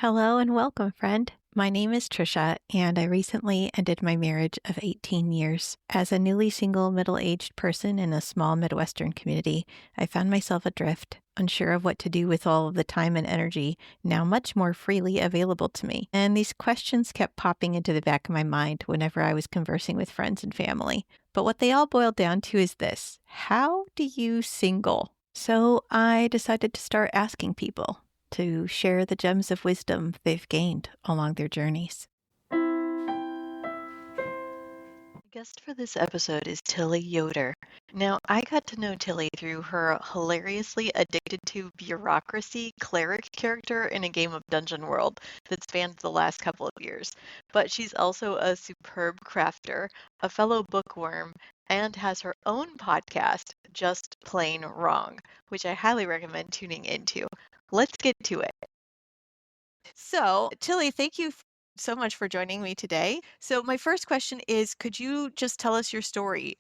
Hello and welcome, friend. My name is Trisha, and I recently ended my marriage of 18 years. As a newly single, middle aged person in a small Midwestern community, I found myself adrift, unsure of what to do with all of the time and energy now much more freely available to me. And these questions kept popping into the back of my mind whenever I was conversing with friends and family. But what they all boiled down to is this: how do you single? So I decided to start asking people to share the gems of wisdom they've gained along their journeys. The guest for this episode is Tillie Yoder. Now, I got to know Tillie through her hilariously addicted to bureaucracy cleric character in a game of Dungeon World that spanned the last couple of years. But she's also a superb crafter, a fellow bookworm, and has her own podcast, Just Plain Wrong, which I highly recommend tuning into. Let's get to it. So, Tillie, thank you so much for joining me today. So, my first question is, could you just tell us your story?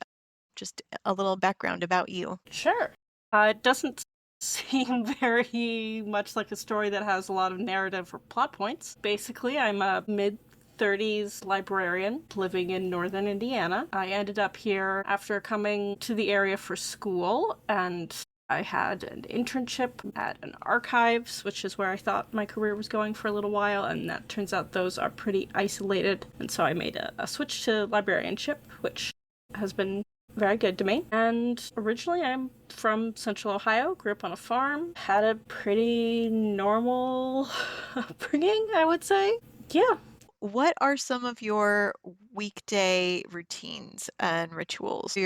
Just a little background about you. Sure. It doesn't seem very much like a story that has a lot of narrative or plot points. Basically, I'm a mid-30s librarian living in northern Indiana. I ended up here after coming to the area for school, and I had an internship at an archives, which is where I thought my career was going for a little while, and that turns out those are pretty isolated. And so I made a switch to librarianship, which has been very good to me. And originally I'm from Central Ohio, grew up on a farm, had a pretty normal upbringing, I would say. Yeah. What are some of your weekday routines and rituals?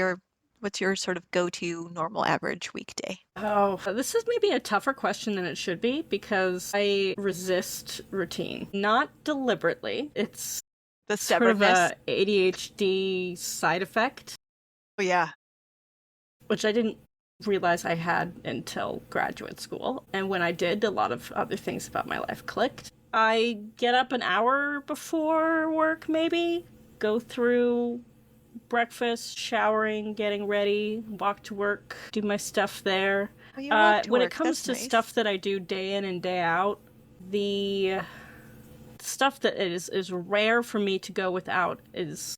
What's your sort of go-to normal average weekday? Oh, this is maybe a tougher question than it should be because I resist routine. Not deliberately. It's The sort of stubbornness. a ADHD side effect, Oh, yeah. which I didn't realize I had until graduate school. And when I did, a lot of other things about my life clicked. I get up an hour before work, maybe, go through breakfast, showering, getting ready, walk to work, do my stuff there. Oh, you walk to When it work. comes That's to nice. stuff that I do day in and day out, the stuff that is rare for me to go without is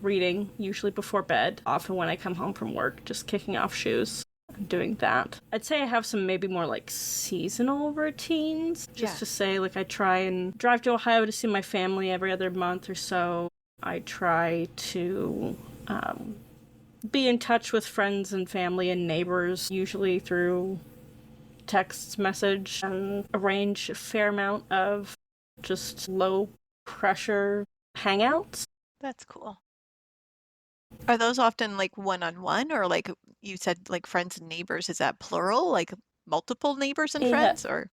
reading, usually before bed, often when I come home from work, just kicking off shoes and doing that. I'd say I have some maybe more like seasonal routines, just Yeah. to say, like I try and drive to Ohio to see my family every other month or so. I try to be in touch with friends and family and neighbors, usually through text message, and arrange a fair amount of just low pressure hangouts. That's cool. Are those often like one-on-one, or like you said, like friends and neighbors? Is that plural, like multiple neighbors and Yeah, friends, or?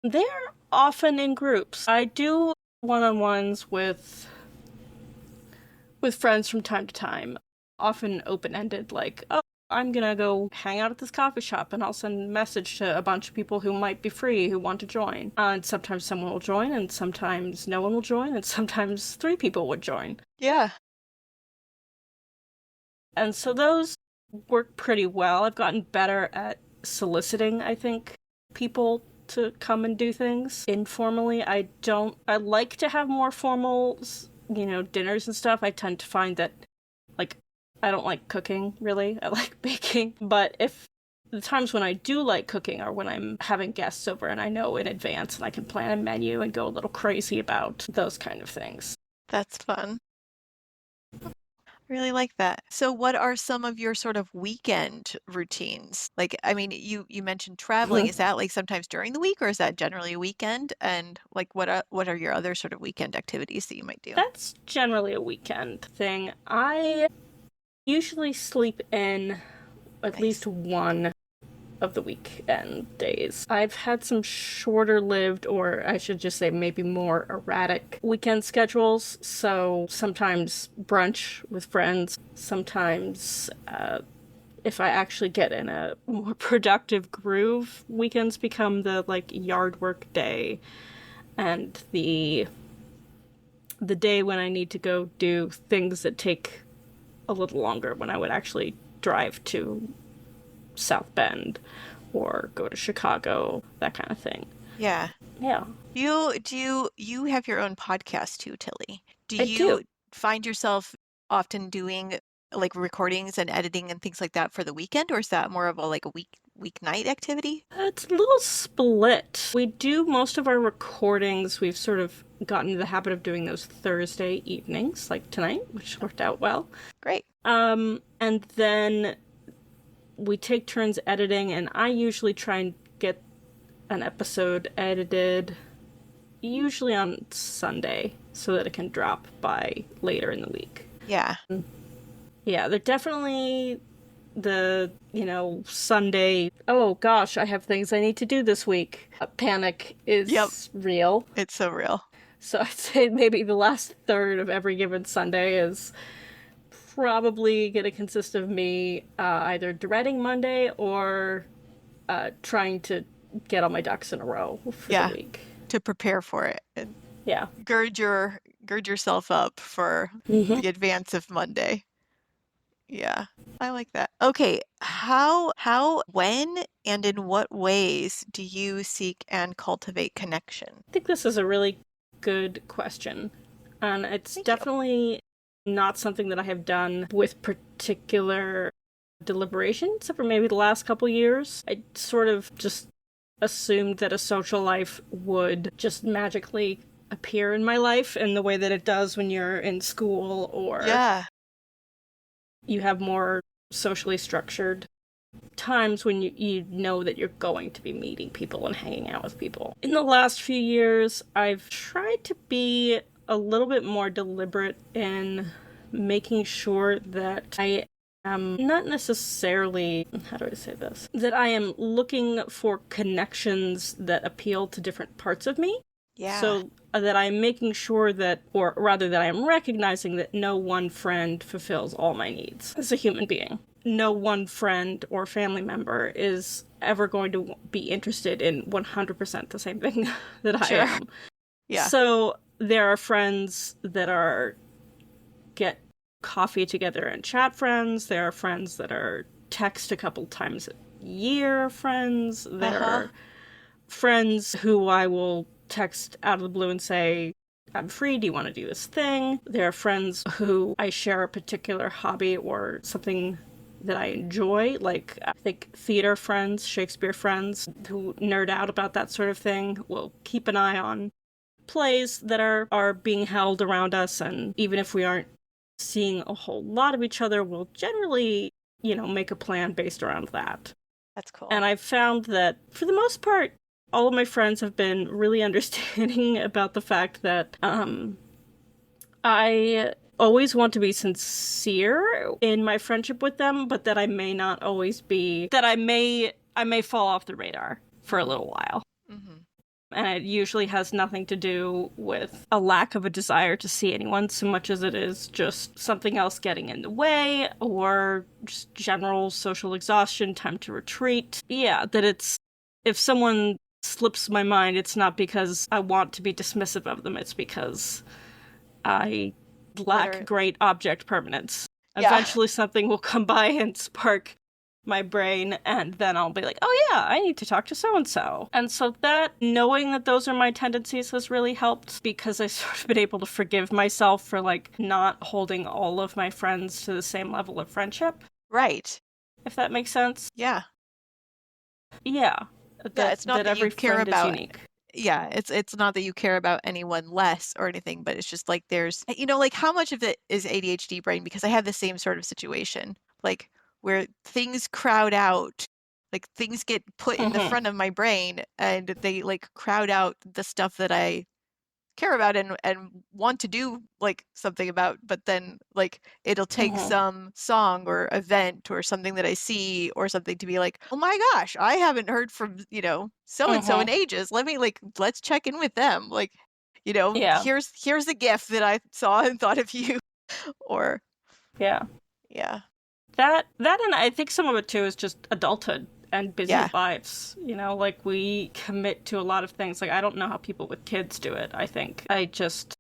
they're often in groups. I do one-on-ones with friends from time to time, often open-ended, like, oh, I'm gonna go hang out at this coffee shop and I'll send a message to a bunch of people who might be free, who want to join. And sometimes someone will join, and sometimes no one will join, and sometimes 3 people would join. Yeah. And so those work pretty well. I've gotten better at soliciting, I think, people to come and do things informally. I like to have more formal, dinners and stuff. I tend to find that, like, I don't like cooking, really. I like baking. But if the times when I do like cooking are when I'm having guests over and I know in advance and I can plan a menu and go a little crazy about those kind of things. That's fun. Really like that. So what are some of your sort of weekend routines? Like, I mean, you mentioned traveling. Is that like sometimes during the week, or is that generally a weekend? And like what are your other sort of weekend activities that you might do? That's generally a weekend thing. I usually sleep in at Nice. least one of the weekend days. I've had some shorter lived, or I should just say maybe more erratic weekend schedules. So sometimes brunch with friends, sometimes if I actually get in a more productive groove, weekends become the like yard work day and the day when I need to go do things that take a little longer, when I would actually drive to South Bend or go to Chicago, that kind of thing. Yeah. Yeah, You have your own podcast too, Tilly? Do I do. you find yourself often doing like recordings and editing and things like that for the weekend, or is that more of a like a weeknight activity? It's a little split. We do most of our recordings, we've sort of gotten into the habit of doing those Thursday evenings, like tonight, which worked out well. Great. And then we take turns editing, and I usually try and get an episode edited, usually on Sunday, so that it can drop by later in the week. Yeah. Yeah, they're definitely Sunday, oh gosh, I have things I need to do this week. Panic Yep. is real. It's so real. So I'd say maybe the last third of every given Sunday is probably going to consist of me either dreading Monday or trying to get all my ducks in a row for the Yeah. week. To prepare for it and Yeah. gird yourself up for Mm-hmm. the advance of Monday. Yeah. I like that. Okay, when and in what ways do you seek and cultivate connection? I think this is a really good question. And it's Thank you. definitely not something that I have done with particular deliberation, except for maybe the last couple years. I sort of just assumed that a social life would just magically appear in my life in the way that it does when you're in school or Yeah. you have more socially structured times when you know that you're going to be meeting people and hanging out with people. In the last few years, I've tried to be a little bit more deliberate in making sure that I am not necessarily, how do I say this? That I am looking for connections that appeal to different parts of me. Yeah. So that I'm making sure that, or rather that I'm recognizing that no one friend fulfills all my needs as a human being. No one friend or family member is ever going to be interested in 100% the same thing that I Sure. am. Yeah. So there are friends that are get coffee together and chat friends. There are friends that are text a couple times a year friends. There Uh-huh. are friends who I will text out of the blue and say, I'm free, do you want to do this thing? There are friends who I share a particular hobby or something that I enjoy, like I think theater friends, Shakespeare friends who nerd out about that sort of thing will keep an eye on plays that are being held around us, and even if we aren't seeing a whole lot of each other, we'll generally, make a plan based around that. That's cool. And I've found that for the most part, all of my friends have been really understanding about the fact that I always want to be sincere in my friendship with them, but that I may not always be, that I may fall off the radar for a little while. Mm-hmm. And it usually has nothing to do with a lack of a desire to see anyone so much as it is just something else getting in the way or just general social exhaustion, time to retreat. Yeah, that it's, if someone slips my mind, it's not because I want to be dismissive of them, it's because I lack great object permanence. Yeah. Eventually something will come by and spark my brain, and then I'll be like, oh yeah, I need to talk to so-and-so. And so that, knowing that those are my tendencies has really helped, because I've sort of been able to forgive myself for, like, not holding all of my friends to the same level of friendship. Right. If that makes sense. Yeah. Yeah. Yeah, it's not that you every care friend about is unique. yeah, it's not that you care about anyone less or anything, but it's just like there's like how much of it is ADHD brain, because I have the same sort of situation. Like where things crowd out, like things get put in the Mm-hmm. front of my brain and they like crowd out the stuff that I care about and want to do like something about, but then like it'll take Mm-hmm. some song or event or something that I see or something to be like, oh my gosh, I haven't heard from so and so in Mm-hmm. ages, let's check in with them, like Yeah. here's a gif that I saw and thought of you. Or Yeah. yeah. That and I think some of it too is just adulthood and busy Yeah. lives. Like we commit to a lot of things. Like I don't know how people with kids do it. I think it just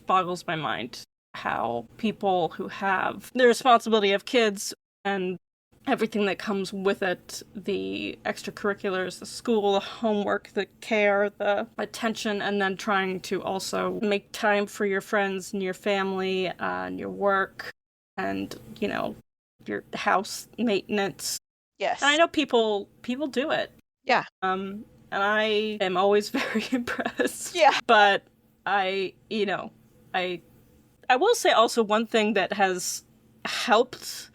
boggles my mind how people who have the responsibility of kids and everything that comes with it, the extracurriculars, the school, the homework, the care, the attention, and then trying to also make time for your friends and your family and your work and, your house maintenance. And I Yes. know people do it. Yeah. And I am always very impressed. Yeah. But I I will say also one thing that has helped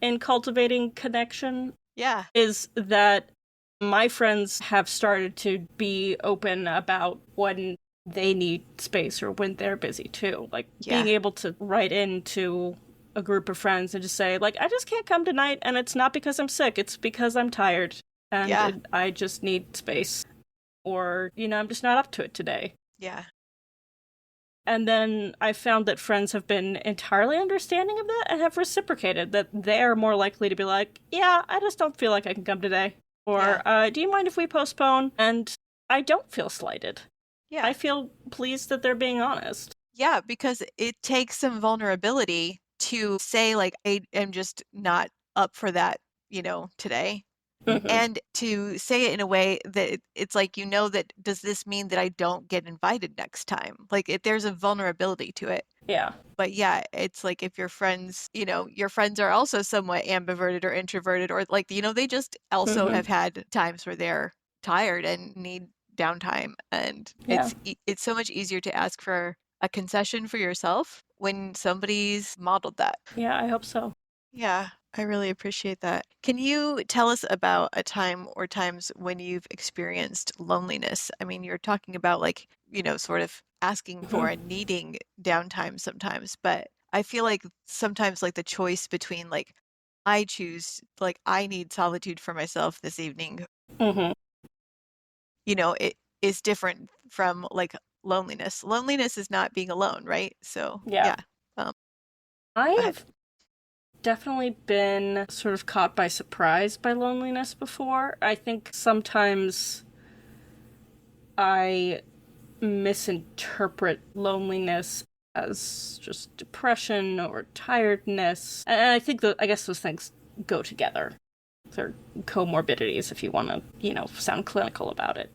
in cultivating connection Yeah. is that my friends have started to be open about when they need space or when they're busy too. Like Yeah. being able to write into a group of friends and just say, like, I just can't come tonight, and it's not because I'm sick, it's because I'm tired and Yeah. I just need space. Or, I'm just not up to it today. Yeah. And then I found that friends have been entirely understanding of that and have reciprocated that they're more likely to be like, yeah, I just don't feel like I can come today. Yeah. Or, do you mind if we postpone? And I don't feel slighted. Yeah. I feel pleased that they're being honest. Yeah, because it takes some vulnerability to say, like, I am just not up for that, today. Mm-hmm. And to say it in a way that it's like, that does this mean that I don't get invited next time? Like, there's a vulnerability to it. Yeah. But yeah, it's like if your friends are also somewhat ambiverted or introverted, or like, they just also Mm-hmm. have had times where they're tired and need downtime. And Yeah. it's so much easier to ask for a concession for yourself when somebody's modeled that. Yeah, I hope so. Yeah, I really appreciate that. Can you tell us about a time or times when you've experienced loneliness? I mean, you're talking about like, sort of asking for Mm-hmm. and needing downtime sometimes, but I feel like sometimes like the choice between like I choose like I need solitude for myself this evening, Mm-hmm. it is different from like loneliness. Loneliness is not being alone, right? So, Yeah. yeah. Um, I go ahead. have definitely been sort of caught by surprise by loneliness before. I think sometimes I misinterpret loneliness as just depression or tiredness. And I guess those things go together. They're comorbidities if you want to, sound clinical about it.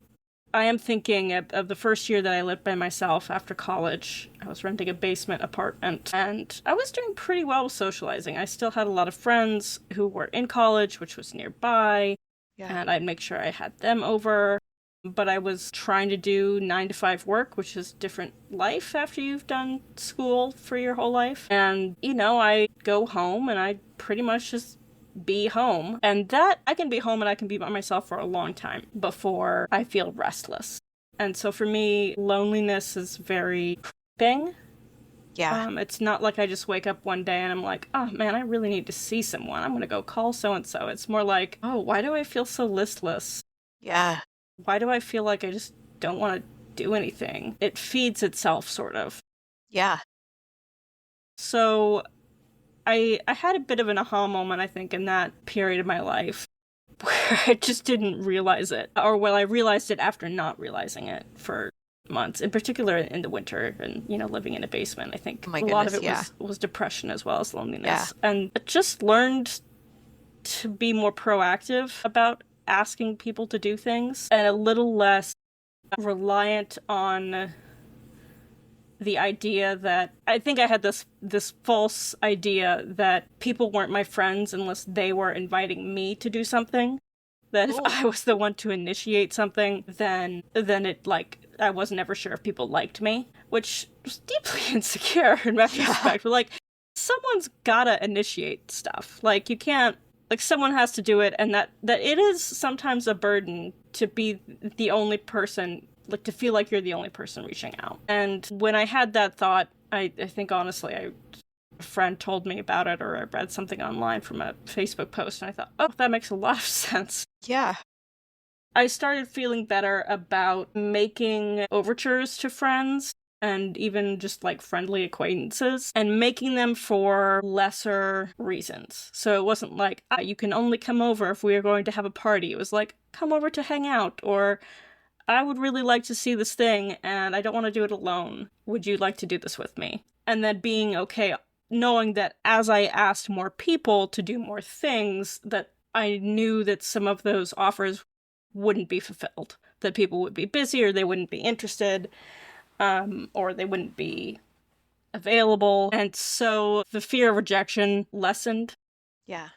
I am thinking of the first year that I lived by myself after college. I was renting a basement apartment and I was doing pretty well with socializing. I still had a lot of friends who were in college, which was nearby, Yeah. and I'd make sure I had them over. But I was trying to do 9 to 5 work, which is different life after you've done school for your whole life. And, I go home and I pretty much just be home. And that I can be home and I can be by myself for a long time before I feel restless. And so for me, loneliness is very creeping. Yeah. It's not like I just wake up one day and I'm like, oh man, I really need to see someone. I'm gonna go call so and so. It's more like, oh, why do I feel so listless? Yeah. Why do I feel like I just don't want to do anything? It feeds itself, sort of. Yeah. So I had a bit of an aha moment, I think, in that period of my life where I just didn't realize it. Or, well, I realized it after not realizing it for months, in particular in the winter and, living in a basement. I think Oh my a lot of goodness, it yeah. was depression as well as Yeah. loneliness. And I just learned to be more proactive about asking people to do things and a little less reliant on the idea that I think I had this false idea that people weren't my friends unless they were inviting me to do something. That if Ooh. I was the one to initiate something, then it like I was never sure if people liked me, which was deeply insecure in retrospect. But like someone's gotta initiate stuff. Like you can't like someone has to do it, and that it is sometimes a burden to be the only person, like to feel like you're the only person reaching out. And when I had that thought, I think honestly, a friend told me about it, or I read something online from a Facebook post, and I thought, oh, that makes a lot of sense. Yeah. I started feeling better about making overtures to friends and even just like friendly acquaintances and making them for lesser reasons. So it wasn't like, you can only come over if we are going to have a party. It was like, come over to hang out, or I would really like to see this thing and I don't want to do it alone. Would you like to do this with me? And then being okay knowing that as I asked more people to do more things, that I knew that some of those offers wouldn't be fulfilled, that people would be busy or they wouldn't be interested, or they wouldn't be available. And so the fear of rejection lessened. Yeah.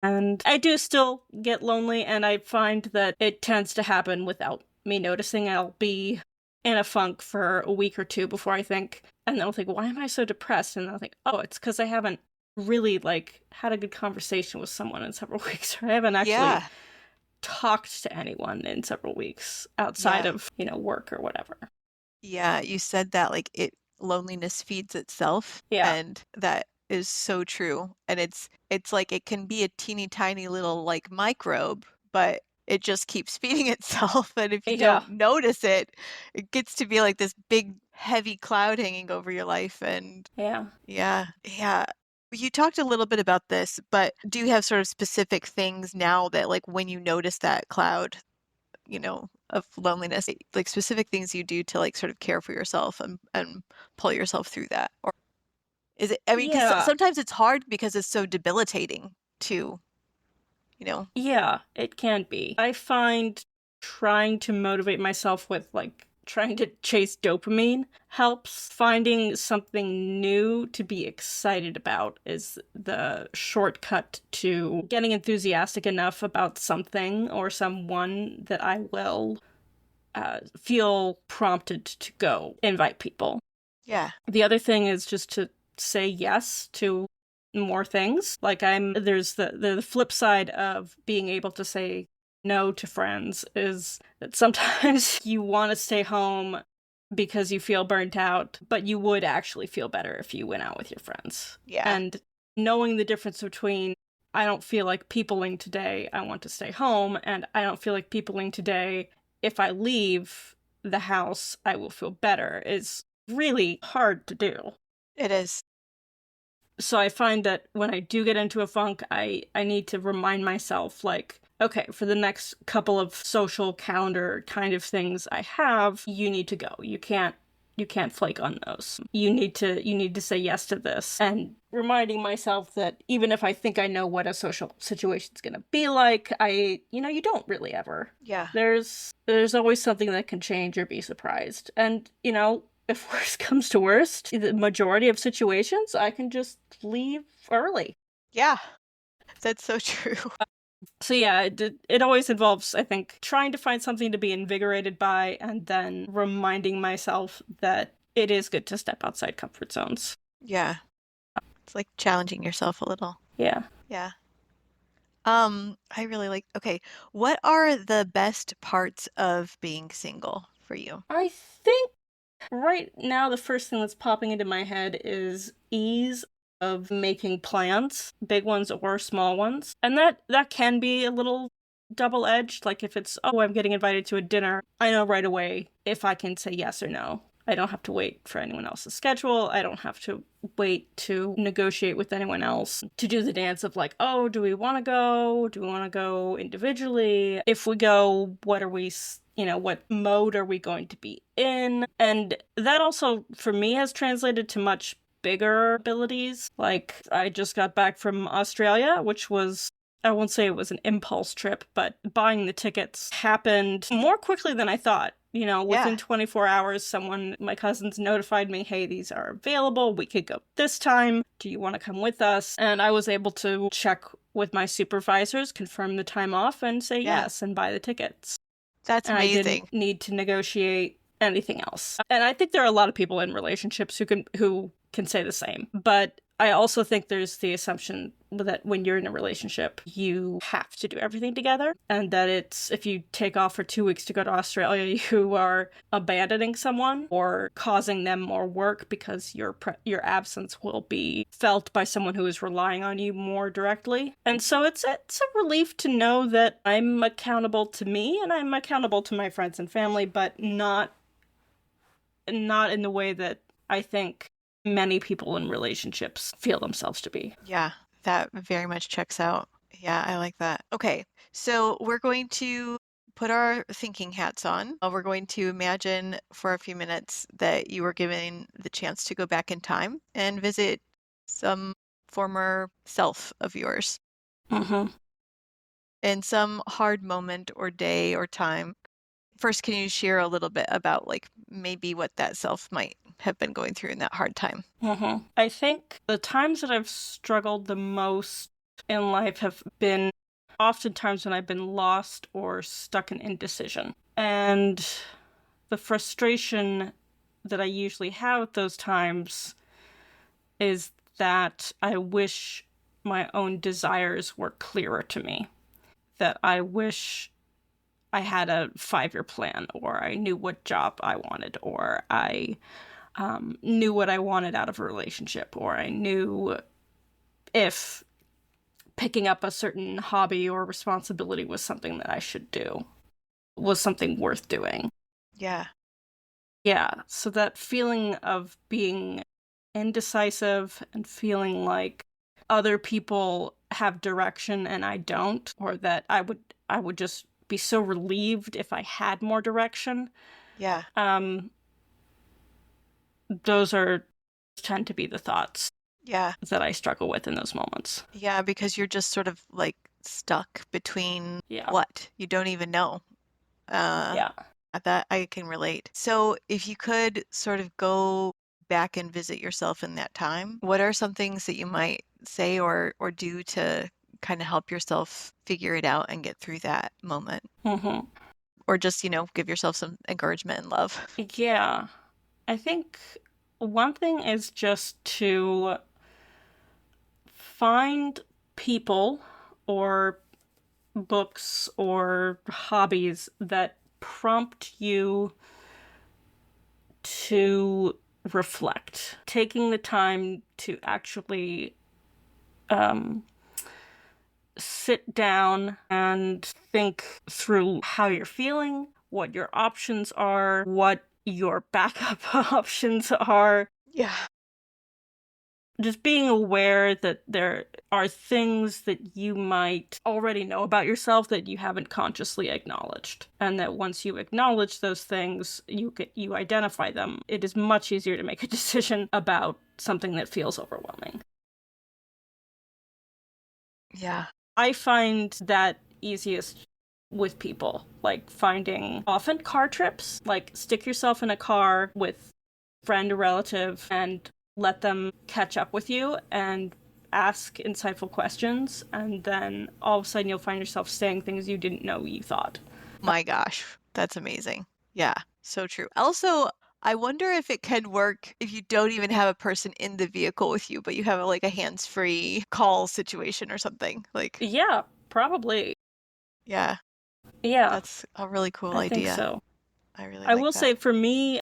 And I do still get lonely, and I find that it tends to happen without me noticing. I'll be in a funk for a week or two before I think, and then I'll think, why am I so depressed? And I'll think, oh, it's because I haven't really like had a good conversation with someone in several weeks, or I haven't actually Yeah. talked to anyone in several weeks outside Yeah. of, work or whatever. Yeah, you said that like it loneliness feeds itself, Yeah. and that is so true. And it's like it can be a teeny tiny little like microbe, but it just keeps feeding itself. And if you Yeah. don't notice it, it gets to be like this big heavy cloud hanging over your life. And Yeah. yeah, yeah. You talked a little bit about this, but do you have sort of specific things now that like when you notice that cloud, of loneliness, like specific things you do to like sort of care for yourself and pull yourself through that? Or is it, I mean, because Yeah. sometimes it's hard because it's so debilitating to, you know, Yeah, it can be. I find trying to motivate myself with like trying to chase dopamine helps. Finding something new to be excited about is the shortcut to getting enthusiastic enough about something or someone that I will feel prompted to go invite people. yeah, The other thing is just to say yes to more things. Like there's the flip side of being able to say no to friends is that sometimes you want to stay home because you feel burnt out, but you would actually feel better if you went out with your friends. yeah, And knowing the difference between I don't feel like peopling today, I want to stay home, and I don't feel like peopling today, if I leave the house, I will feel better is really hard to do. it is. So I find that when I do get into a funk, I need to remind myself, like, okay, for the next couple of social calendar kind of things I have, you need to go. You can't flake on those. You need to say yes to this. And reminding myself that even if I think I know what a social situation's gonna be like, you don't really ever. Yeah, There's always something that can change or be surprised. And, if worst comes to worst, the majority of situations, I can just leave early. yeah, that's so true. So yeah, it always involves, I think, trying to find something to be invigorated by and then reminding myself that it is good to step outside comfort zones. Yeah, it's like challenging yourself a little. Yeah. Yeah. I really like, okay, what are the best parts of being single for you? I think right now the first thing that's popping into my head is ease of making plans, big ones or small ones. And that can be a little double-edged, like if it's, oh, I'm getting invited to a dinner, I know right away if I can say yes or no. I don't have to wait for anyone else's schedule. I don't have to wait to negotiate with anyone else to do the dance of like, oh, do we want to go? Do we want to go individually? If we go, what are we, what mode are we going to be in? And that also, for me, has translated to much bigger abilities. Like, I just got back from Australia, which was, I won't say it was an impulse trip, but buying the tickets happened more quickly than I thought. Yeah, Within 24 hours, my cousins notified me, hey, these are available. We could go this time. Do you want to come with us? And I was able to check with my supervisors, confirm the time off, and say yeah, yes and buy the tickets. that's And I didn't amazing. need to negotiate anything else. And I think there are a lot of people in relationships who can say the same. But I also think there's the assumption that when you're in a relationship, you have to do everything together, and that it's if you take off for 2 weeks to go to Australia, you are abandoning someone or causing them more work because your absence will be felt by someone who is relying on you more directly. And so it's a relief to know that I'm accountable to me and I'm accountable to my friends and family, but not in the way that I think many people in relationships feel themselves to be. Yeah, that very much checks out. Yeah, I like that. Okay, so we're going to put our thinking hats on. We're going to imagine for a few minutes that you were given the chance to go back in time and visit some former self of yours Mm-hmm. in some hard moment or day or time. First, can you share a little bit about like maybe what that self might have been going through in that hard time? Mm-hmm. I think the times that I've struggled the most in life have been oftentimes when I've been lost or stuck in indecision. And the frustration that I usually have at those times is that I wish my own desires were clearer to me. That I wish I had a 5-year plan, or I knew what job I wanted, or I knew what I wanted out of a relationship, or I knew if picking up a certain hobby or responsibility was something that I should do, was something worth doing. Yeah. Yeah, so that feeling of being indecisive and feeling like other people have direction and I don't, or that I would just be so relieved if I had more direction. Yeah. Um, those are tend to be the thoughts Yeah. that I struggle with in those moments. Yeah, because you're just sort of like stuck between Yeah. what you don't even know. Uh, Yeah. that I can relate. So if you could sort of go back and visit yourself in that time, what are some things that you might say or do to kind of help yourself figure it out and get through that moment? Hmm. Or just, give yourself some encouragement and love. Yeah. I think one thing is just to find people or books or hobbies that prompt you to reflect. Taking the time to actually um, sit down and think through how you're feeling, what your options are, what your backup options are. Yeah. Just being aware that there are things that you might already know about yourself that you haven't consciously acknowledged, and that once you acknowledge those things, you identify them, it is much easier to make a decision about something that feels overwhelming. Yeah. I find that easiest with people, like finding often car trips, like stick yourself in a car with friend or relative and let them catch up with you and ask insightful questions, and then all of a sudden you'll find yourself saying things you didn't know you thought. My gosh, that's amazing. Yeah, so true. Also, I wonder if it can work if you don't even have a person in the vehicle with you, but you have like a hands-free call situation or something. Like, Yeah, probably. yeah, Yeah, that's a really cool I think idea. so. I really I like will that. say for me,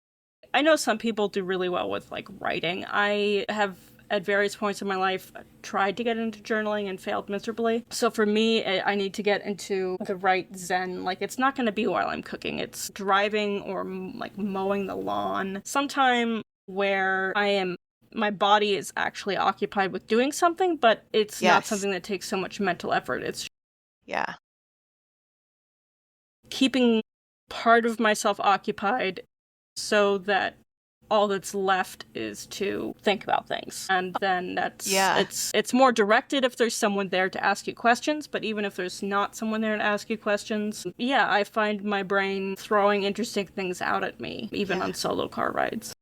I know some people do really well with like writing. I have at various points in my life tried to get into journaling and failed miserably. So for me, I need to get into the right zen. Like it's not going to be while I'm cooking. It's driving or like mowing the lawn. Sometime where my body is actually occupied with doing something, but it's not Yes. something that takes so much mental effort. It's Yeah. keeping part of myself occupied so that all that's left is to think about things. And then Yeah. it's more directed if there's someone there to ask you questions, but even if there's not someone there to ask you questions, yeah, I find my brain throwing interesting things out at me even Yeah. on solo car rides.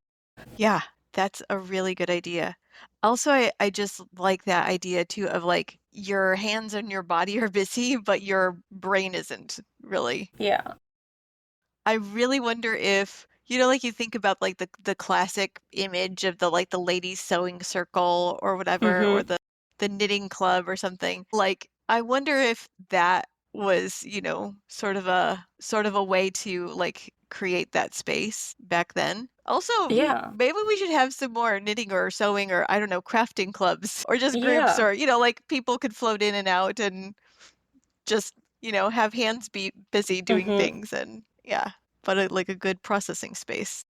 Yeah. That's a really good idea. Also, I just like that idea too of like your hands and your body are busy, but your brain isn't really. Yeah. I really wonder if, like you think about like the classic image of the ladies sewing circle or whatever, or Mhm. the knitting club or something. Like, I wonder if that was, sort of a way to like create that space back then. Also, Yeah. maybe we should have some more knitting or sewing or I don't know, crafting clubs or just groups Yeah. or, like people could float in and out and just, have hands be busy doing Mhm. things and yeah, but like a good processing space.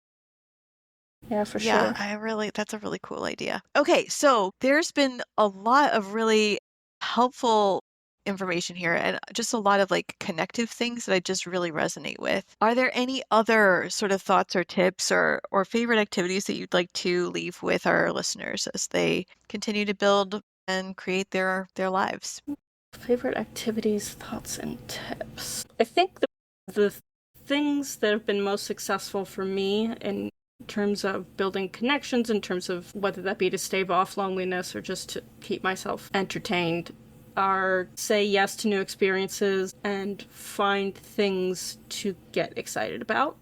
Yeah, for Yeah, sure. that's a really cool idea. Okay, so there's been a lot of really helpful information here and just a lot of like connective things that I just really resonate with. Are there any other sort of thoughts or tips or favorite activities that you'd like to leave with our listeners as they continue to build and create their lives? Favorite activities, thoughts, and tips. I think the things that have been most successful for me in terms of building connections, in terms of whether that be to stave off loneliness or just to keep myself entertained, are say yes to new experiences and find things to get excited about.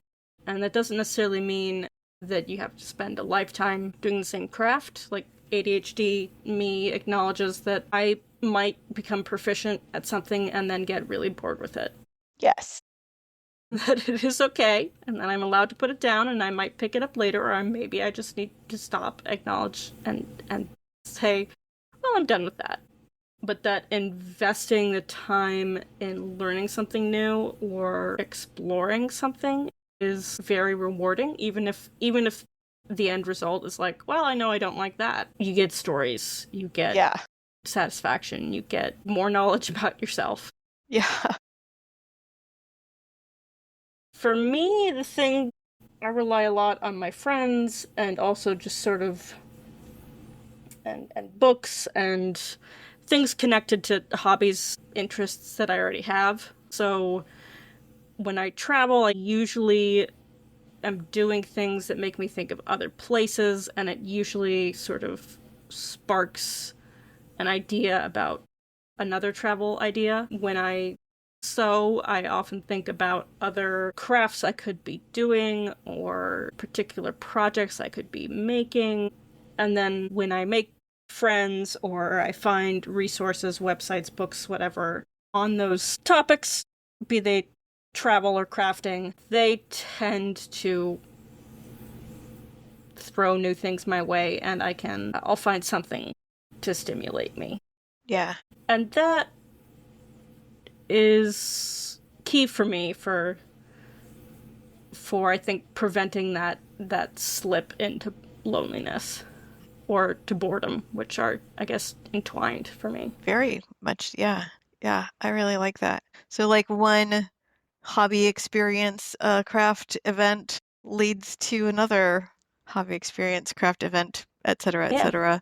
And that doesn't necessarily mean that you have to spend a lifetime doing the same craft. Like ADHD me acknowledges that I might become proficient at something and then get really bored with it. Yes. That it is okay, and then I'm allowed to put it down, and I might pick it up later, or maybe I just need to stop, acknowledge, and say, well, I'm done with that. But that investing the time in learning something new or exploring something is very rewarding, even if the end result is like, well, I know I don't like that. You get stories, you get satisfaction, you get more knowledge about yourself. Yeah. For me, the thing, I rely a lot on my friends and also just sort of and books and things connected to hobbies, interests that I already have. So when I travel, I usually am doing things that make me think of other places, and it usually sort of sparks an idea about another travel idea. When I sew, I often think about other crafts I could be doing or particular projects I could be making. And then when I make friends or I find resources, websites, books, whatever, on those topics, be they travel or crafting, they tend to throw new things my way, and I'll find something to stimulate me. Yeah. And that is key for me for I think preventing that slip into loneliness or to boredom, which are, I guess, entwined for me. Very much. Yeah. Yeah. I really like that. So like one hobby experience craft event leads to another hobby experience craft event, et cetera, et Yeah, cetera.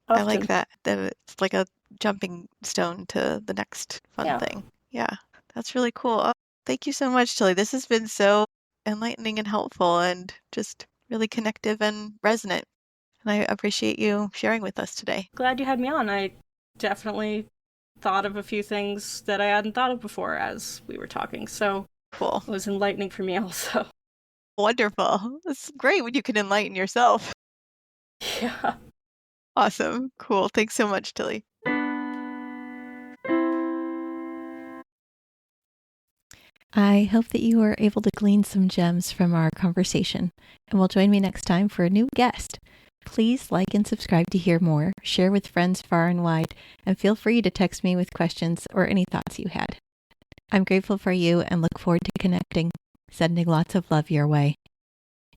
I like often. that it's like a jumping stone to the next fun Yeah. thing. Yeah, that's really cool. Oh, thank you so much, Tilly. This has been so enlightening and helpful and just really connective and resonant. And I appreciate you sharing with us today. Glad you had me on. I definitely thought of a few things that I hadn't thought of before as we were talking. So Cool. it was enlightening for me also. Wonderful. It's great when you can enlighten yourself. Yeah. Awesome. Cool. Thanks so much, Tilly. I hope that you were able to glean some gems from our conversation and will join me next time for a new guest. Please like and subscribe to hear more, share with friends far and wide, and feel free to text me with questions or any thoughts you had. I'm grateful for you and look forward to connecting, sending lots of love your way.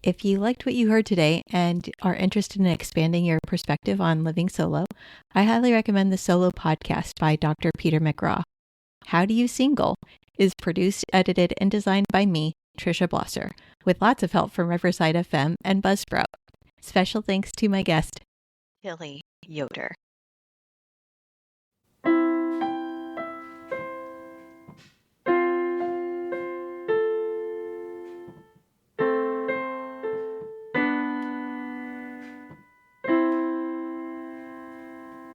If you liked what you heard today and are interested in expanding your perspective on living solo, I highly recommend the Solo Podcast by Dr. Peter McGraw. How Do You Single is produced, edited, and designed by me, Trisha Blosser, with lots of help from Riverside FM and Buzzsprout. Special thanks to my guest, Tilly Yoder.